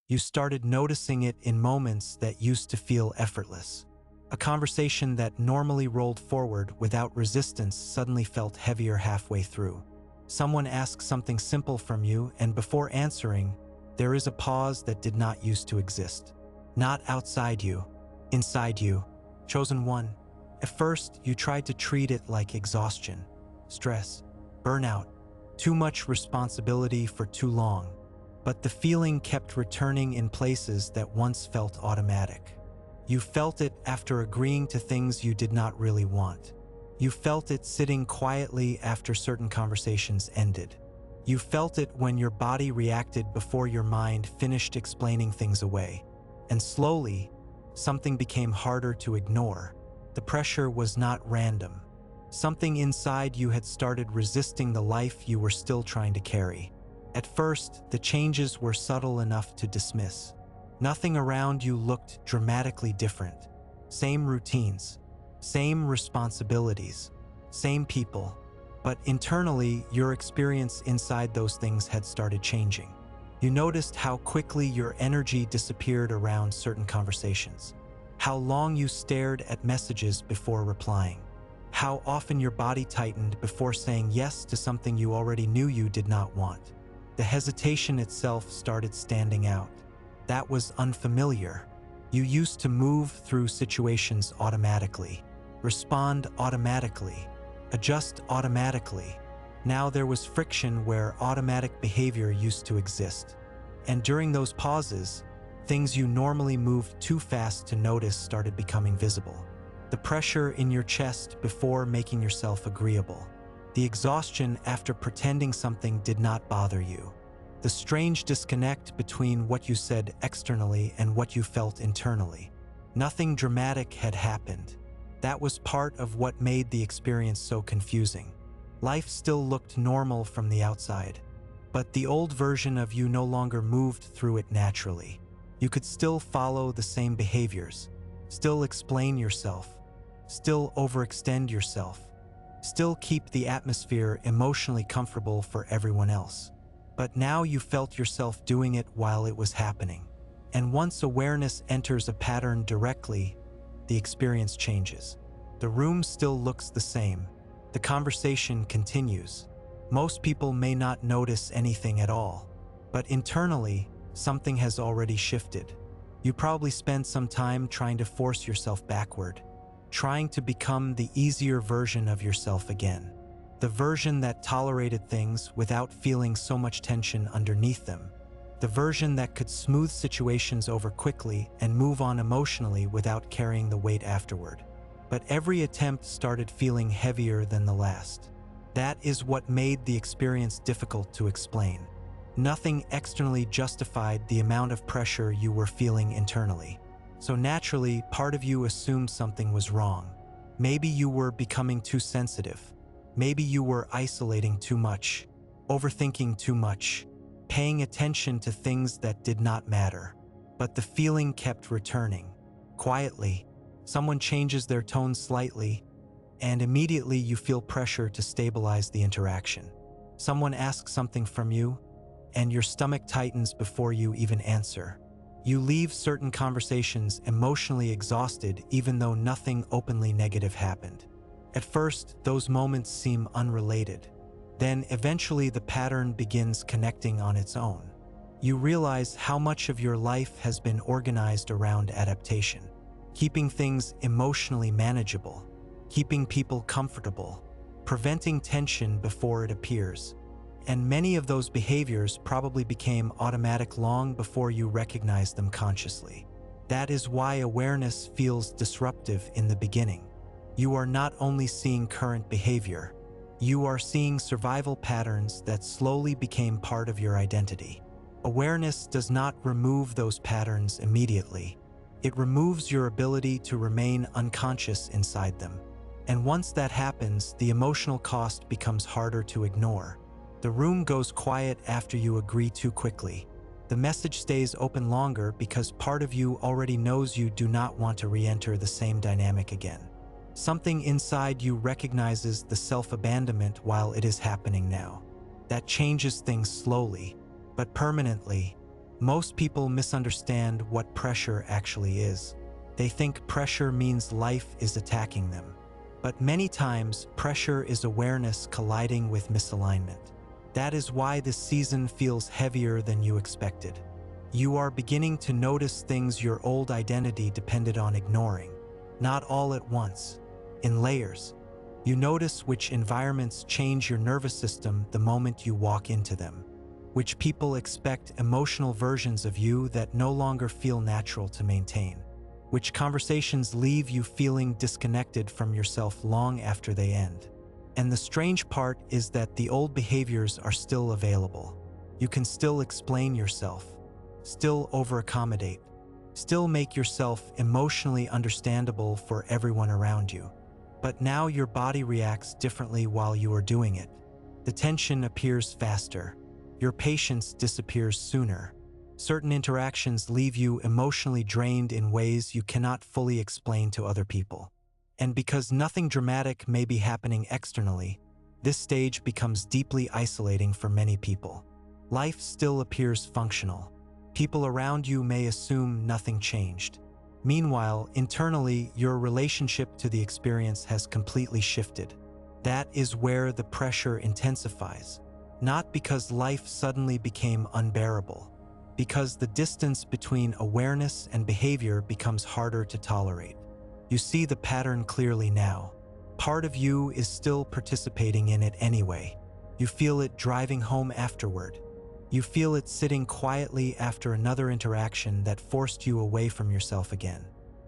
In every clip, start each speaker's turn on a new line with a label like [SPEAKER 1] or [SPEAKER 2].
[SPEAKER 1] You started noticing it in moments that used to feel effortless. A conversation that normally rolled forward without resistance suddenly felt heavier halfway through. Someone asks something simple from you, and before answering, there is a pause that did not used to exist. Not outside you, inside you. Chosen one. At first, you tried to treat it like exhaustion, stress, burnout, too much responsibility for too long. But the feeling kept returning in places that once felt automatic. You felt it after agreeing to things you did not really want. You felt it sitting quietly after certain conversations ended. You felt it when your body reacted before your mind finished explaining things away. And slowly, something became harder to ignore. The pressure was not random. Something inside you had started resisting the life you were still trying to carry. At first, the changes were subtle enough to dismiss. Nothing around you looked dramatically different. Same routines, same responsibilities, same people. But internally, your experience inside those things had started changing. You noticed how quickly your energy disappeared around certain conversations, how long you stared at messages before replying, how often your body tightened before saying yes to something you already knew you did not want. The hesitation itself started standing out. That was unfamiliar. You used to move through situations automatically, respond automatically, adjust automatically. Now there was friction where automatic behavior used to exist. And during those pauses, things you normally moved too fast to notice started becoming visible. The pressure in your chest before making yourself agreeable. The exhaustion after pretending something did not bother you. The strange disconnect between what you said externally and what you felt internally. Nothing dramatic had happened. That was part of what made the experience so confusing. Life still looked normal from the outside, but the old version of you no longer moved through it naturally. You could still follow the same behaviors, still explain yourself, still overextend yourself, still keep the atmosphere emotionally comfortable for everyone else. But now you felt yourself doing it while it was happening. And once awareness enters a pattern directly, the experience changes. The room still looks the same. The conversation continues. Most people may not notice anything at all, but internally, something has already shifted. You probably spent some time trying to force yourself backward, trying to become the easier version of yourself again. The version that tolerated things without feeling so much tension underneath them. The version that could smooth situations over quickly and move on emotionally without carrying the weight afterward. But every attempt started feeling heavier than the last. That is what made the experience difficult to explain. Nothing externally justified the amount of pressure you were feeling internally. So naturally, part of you assumed something was wrong. Maybe you were becoming too sensitive. Maybe you were isolating too much, overthinking too much, paying attention to things that did not matter. But the feeling kept returning. Quietly, someone changes their tone slightly, and immediately you feel pressure to stabilize the interaction. Someone asks something from you, and your stomach tightens before you even answer. You leave certain conversations emotionally exhausted even though nothing openly negative happened. At first, those moments seem unrelated. Then eventually the pattern begins connecting on its own. You realize how much of your life has been organized around adaptation, keeping things emotionally manageable, keeping people comfortable, preventing tension before it appears. And many of those behaviors probably became automatic long before you recognized them consciously. That is why awareness feels disruptive in the beginning. You are not only seeing current behavior, you are seeing survival patterns that slowly became part of your identity. Awareness does not remove those patterns immediately. It removes your ability to remain unconscious inside them. And once that happens, the emotional cost becomes harder to ignore. The room goes quiet after you agree too quickly. The message stays open longer because part of you already knows you do not want to re-enter the same dynamic again. Something inside you recognizes the self-abandonment while it is happening now. That changes things slowly, but permanently. Most people misunderstand what pressure actually is. They think pressure means life is attacking them. But many times, pressure is awareness colliding with misalignment. That is why this season feels heavier than you expected. You are beginning to notice things your old identity depended on ignoring. Not all at once, in layers. You notice which environments change your nervous system the moment you walk into them. Which people expect emotional versions of you that no longer feel natural to maintain. Which conversations leave you feeling disconnected from yourself long after they end. And the strange part is that the old behaviors are still available. You can still explain yourself, still over-accommodate, still make yourself emotionally understandable for everyone around you. But now your body reacts differently while you are doing it. The tension appears faster. Your patience disappears sooner. Certain interactions leave you emotionally drained in ways you cannot fully explain to other people. And because nothing dramatic may be happening externally, this stage becomes deeply isolating for many people. Life still appears functional. People around you may assume nothing changed. Meanwhile, internally, your relationship to the experience has completely shifted. That is where the pressure intensifies. Not because life suddenly became unbearable, because the distance between awareness and behavior becomes harder to tolerate. You see the pattern clearly now. Part of you is still participating in it anyway. You feel it driving home afterward. You feel it sitting quietly after another interaction that forced you away from yourself again.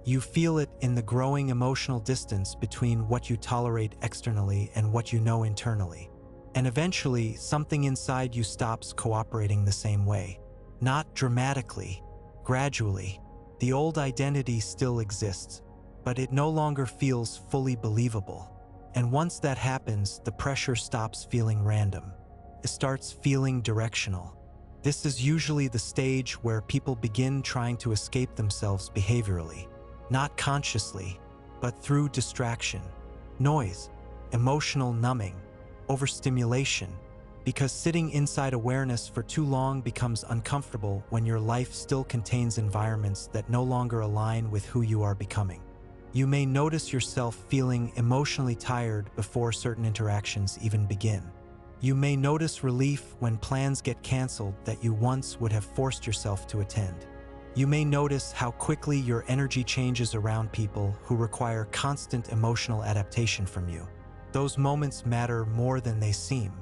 [SPEAKER 1] You feel it in the growing emotional distance between what you tolerate externally and what you know internally. And eventually, something inside you stops cooperating the same way. Not dramatically, gradually. The old identity still exists, but it no longer feels fully believable. And once that happens, the pressure stops feeling random. It starts feeling directional. This is usually the stage where people begin trying to escape themselves behaviorally, not consciously, but through distraction, noise, emotional numbing, overstimulation, because sitting inside awareness for too long becomes uncomfortable when your life still contains environments that no longer align with who you are becoming. You may notice yourself feeling emotionally tired before certain interactions even begin. You may notice relief when plans get canceled that you once would have forced yourself to attend. You may notice how quickly your energy changes around people who require constant emotional adaptation from you. Those moments matter more than they seem,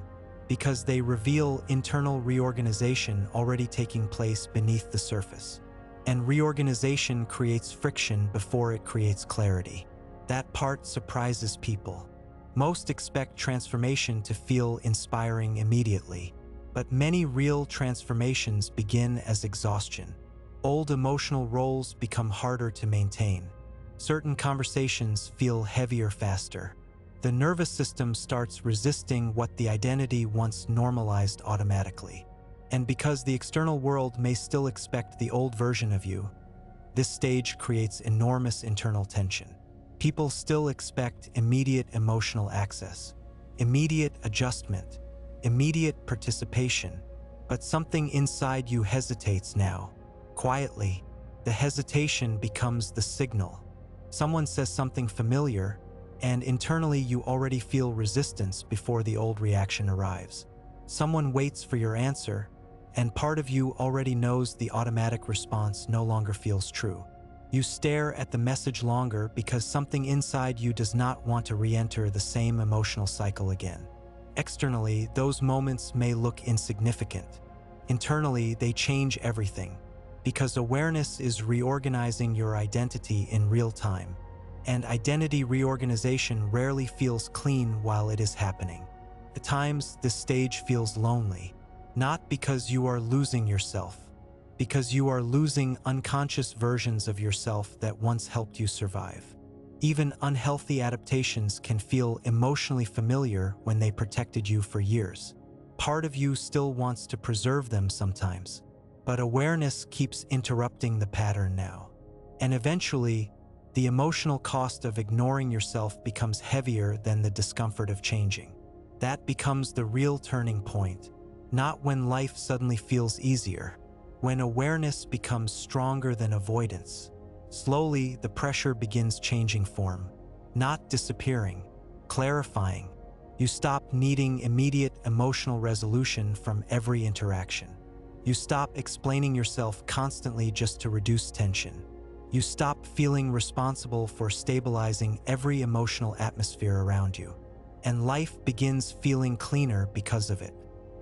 [SPEAKER 1] because they reveal internal reorganization already taking place beneath the surface. And reorganization creates friction before it creates clarity. That part surprises people. Most expect transformation to feel inspiring immediately, but many real transformations begin as exhaustion. Old emotional roles become harder to maintain. Certain conversations feel heavier faster. The nervous system starts resisting what the identity once normalized automatically. And because the external world may still expect the old version of you, this stage creates enormous internal tension. People still expect immediate emotional access, immediate adjustment, immediate participation, but something inside you hesitates now. Quietly, the hesitation becomes the signal. Someone says something familiar, and internally you already feel resistance before the old reaction arrives. Someone waits for your answer, and part of you already knows the automatic response no longer feels true. You stare at the message longer because something inside you does not want to re-enter the same emotional cycle again. Externally, those moments may look insignificant. Internally, they change everything, because awareness is reorganizing your identity in real time. And identity reorganization rarely feels clean while it is happening. At times, this stage feels lonely, not because you are losing yourself, because you are losing unconscious versions of yourself that once helped you survive. Even unhealthy adaptations can feel emotionally familiar when they protected you for years. Part of you still wants to preserve them sometimes, but awareness keeps interrupting the pattern now. And eventually, the emotional cost of ignoring yourself becomes heavier than the discomfort of changing. That becomes the real turning point, not when life suddenly feels easier, When awareness becomes stronger than avoidance, slowly the pressure begins changing form, not disappearing, clarifying. You stop needing immediate emotional resolution from every interaction. You stop explaining yourself constantly just to reduce tension. You stop feeling responsible for stabilizing every emotional atmosphere around you. And life begins feeling cleaner because of it.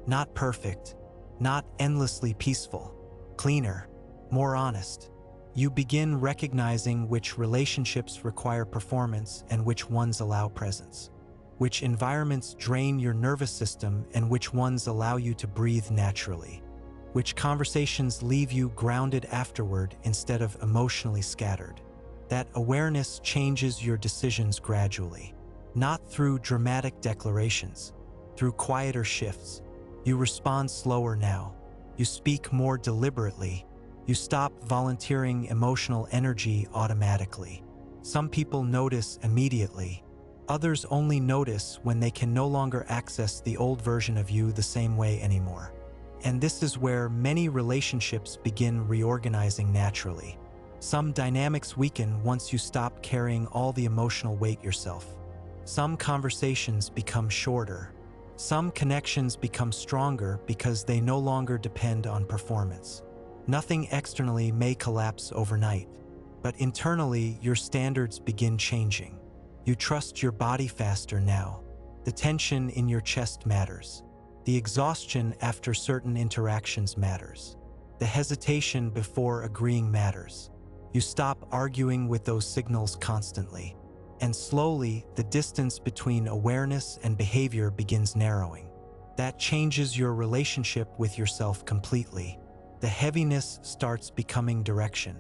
[SPEAKER 1] Not perfect, not endlessly peaceful, cleaner, more honest. You begin recognizing which relationships require performance and which ones allow presence. Which environments drain your nervous system and which ones allow you to breathe naturally. Which conversations leave you grounded afterward instead of emotionally scattered. That awareness changes your decisions gradually, not through dramatic declarations, through quieter shifts. You respond slower now. You speak more deliberately. You stop volunteering emotional energy automatically. Some people notice immediately. Others only notice when they can no longer access the old version of you the same way anymore. And this is where many relationships begin reorganizing naturally. Some dynamics weaken once you stop carrying all the emotional weight yourself. Some conversations become shorter. Some connections become stronger because they no longer depend on performance. Nothing externally may collapse overnight, but internally your standards begin changing. You trust your body faster now. The tension in your chest matters. The exhaustion after certain interactions matters. The hesitation before agreeing matters. You stop arguing with those signals constantly. And slowly, the distance between awareness and behavior begins narrowing. That changes your relationship with yourself completely. The heaviness starts becoming direction.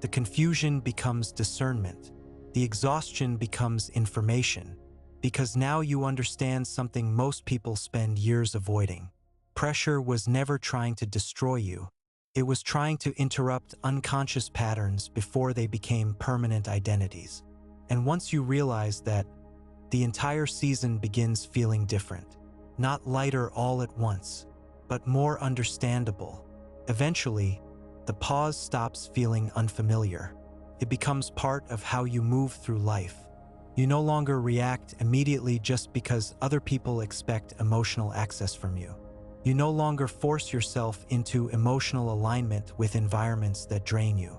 [SPEAKER 1] The confusion becomes discernment. The exhaustion becomes information. Because now you understand something most people spend years avoiding. Pressure was never trying to destroy you. It was trying to interrupt unconscious patterns before they became permanent identities. And once you realize that, the entire season begins feeling different. Not lighter all at once, but more understandable. Eventually, the pause stops feeling unfamiliar. It becomes part of how you move through life. You no longer react immediately just because other people expect emotional access from you. You no longer force yourself into emotional alignment with environments that drain you.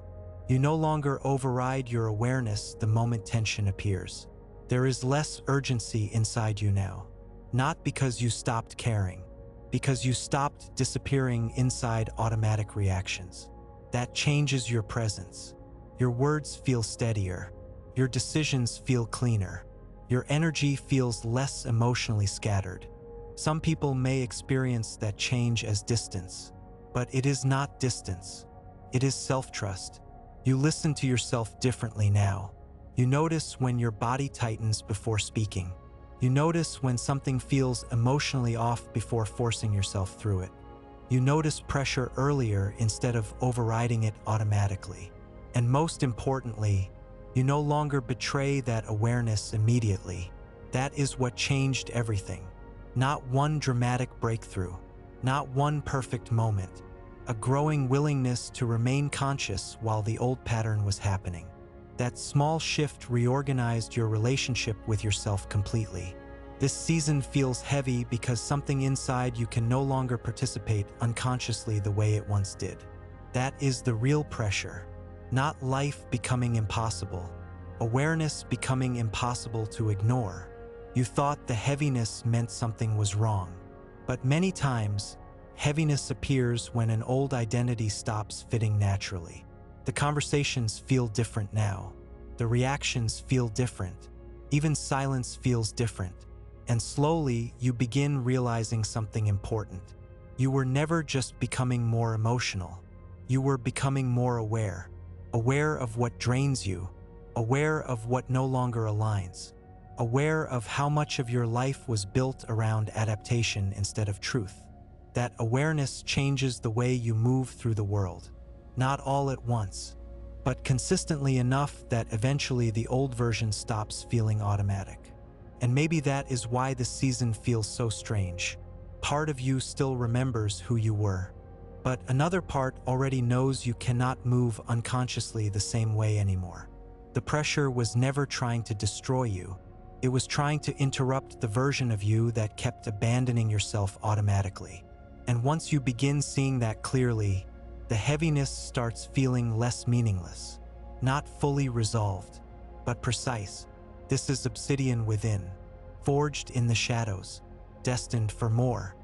[SPEAKER 1] You no longer override your awareness the moment tension appears. There is less urgency inside you now. Not because you stopped caring, because you stopped disappearing inside automatic reactions. That changes your presence. Your words feel steadier. Your decisions feel cleaner. Your energy feels less emotionally scattered. Some people may experience that change as distance, but it is not distance. It is self-trust. You listen to yourself differently now. You notice when your body tightens before speaking. You notice when something feels emotionally off before forcing yourself through it. You notice pressure earlier instead of overriding it automatically. And most importantly, you no longer betray that awareness immediately. That is what changed everything. Not one dramatic breakthrough, not one perfect moment. A growing willingness to remain conscious while the old pattern was happening. That small shift reorganized your relationship with yourself completely. This season feels heavy because something inside you can no longer participate unconsciously the way it once did. That is the real pressure. Not life becoming impossible, awareness becoming impossible to ignore. You thought the heaviness meant something was wrong. But many times, heaviness appears when an old identity stops fitting naturally. The conversations feel different now. The reactions feel different. Even silence feels different. And slowly, you begin realizing something important. You were never just becoming more emotional. You were becoming more aware. Aware of what drains you, aware of what no longer aligns, aware of how much of your life was built around adaptation instead of truth. That awareness changes the way you move through the world, not all at once, but consistently enough that eventually the old version stops feeling automatic. And maybe that is why this season feels so strange. Part of you still remembers who you were. But another part already knows you cannot move unconsciously the same way anymore. The pressure was never trying to destroy you. It was trying to interrupt the version of you that kept abandoning yourself automatically. And once you begin seeing that clearly, the heaviness starts feeling less meaningless. Not fully resolved, but precise. This is obsidian within, forged in the shadows, destined for more.